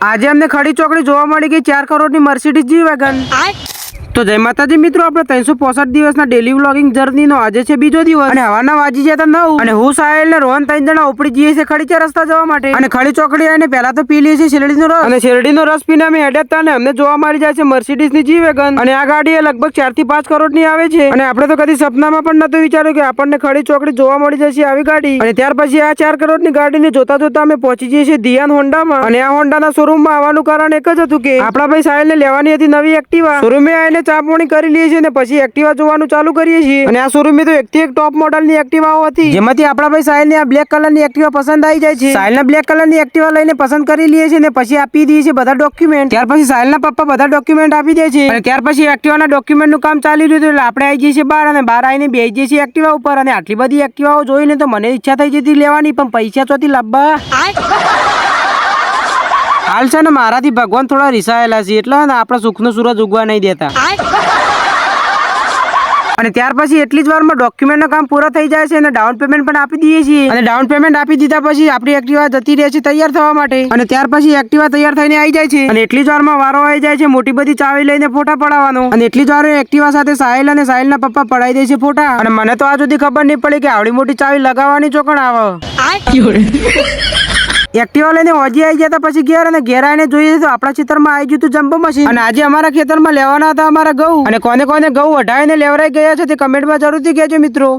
આજે અમને ખડી ચોકડી જોવા મળી ગઈ 4 કરોડની મર્સિડીઝ જી વેગન। તો જય માતાજી મિત્રો, આપણે 365 દિવસના ડેલી વ્લોગિંગ જર્નીનો આજે છે બીજો દિવસ અને હવાના વાજી જતા 9 અને હું સાહેલ ને રોહન 3 જણા ઉપડી જઈએ છે ખડી રસ્તા જવા માટે। અને ખડી ચોકડી આવીને પહેલા તો પી લઈએ છીએ શેરડીનો રસ અને શેરડીનો રસ પીને અમે હેડ્યા હતા અને અમને જોવા મળી જાય છે મર્સિડીઝ ની જી વેગન અને આ ગાડી લગભગ 4 થી 5 કરોડની આવે છે અને આપણે તો કદી સપનામાં પણ નતું વિચાર્યું કે આપણને ખડી ચોકડી જોવા મળી જશે આવી ગાડી। અને ત્યાર પછી આ 4 કરોડની ગાડીને જોતા જોતા અમે પહોંચી જઈએ છીએ દિયાન હોન્ડામાં અને આ હોન્ડાના શોરૂમમાં આવવાનું કારણ એક જ હતું કે આપણા ભાઈ સાહેલને લેવાની હતી નવી એક્ટિવા। શોરૂમે આવીને ચા પાણી કરી લઈએ છીએ અને પછી એક્ટિવા જોવાનું ચાલુ કરીએ છીએ અને આ શોરૂમે તો એકથી એક ટોપ મોડલની એક્ટિવાઓ હતી, જેમાંથી આપણા ભાઈ સાહેલને આ બ્લેક કલરની એક્ટિવા પસંદ આવી જાય છે। સાહેલના બ્લેક કલરની એક્ટિવા લઈને પસંદ કરી લઈએ છીએ અને પછી આપી દઈએ છીએ બધા ડોક્યુમેન્ટ। ત્યાર પછી સાહેલના પપ્પા બધા ડોક્યુમેન્ટ આપી દે છે અને ત્યાર પછી એક્ટિવાના ડોક્યુમેન્ટનું કામ ચાલી રહ્યું હતું એટલે આપણે આવી જઈએ છીએ બહાર અને બહાર આવીને બેસી જઈએ છીએ એક્ટિવા ઉપર અને આટલી બધી એક્ટિવાઓ જોઈને તો મને ઈચ્છા થઈ જતી લેવાની, પણ પૈસા ચોથી લાવવા હાલ છે ને મારાથી ભગવાન થોડા રીસાયેલા છે એટલે આપણે સુખનો સૂરજ ઉગવા નહીં દેતા। અને ત્યાર પછી એટલી જ વારમાં ડોક્યુમેન્ટનું કામ પૂરા થઈ જાય છે અને ડાઉન પેમેન્ટ પણ આપી દઈએ છીએ અને ડાઉન પેમેન્ટ આપી દીધા પછી આપણી એક્ટિવા જતી રહે છે તૈયાર થવા માટે અને ત્યાર પછી એક્ટિવા તૈયાર થઈને આવી જાય છે અને એટલી જ વારમાં વારો આવી જાય છે મોટી બધી ચાવી લઈને ફોટા પડાવવાનો અને એટલી જ વારે એક્ટિવા સાથે સાહેલ અને સાહેલના પપ્પા પડાવી દે છે ફોટા અને મને તો આ સુધી ખબર નહીં પડી કે આવડી મોટી ચાવી લગાવવાની ચોકણ આવે। એક્ટિવા લઈને હોજી આવી ગયા પછી ઘેર અને ઘેર આવીને જોઈએ તો આપણા ખેતરમાં આવી ગયું હતું જમ્બો મશીન અને આજે અમારા ખેતરમાં લેવાના હતા અમારા ઘઉં અને કોને કોને ઘઉં વઢાવીને લેવરાઈ ગયા છે તે કમેન્ટમાં જરૂરથી કહેજો મિત્રો।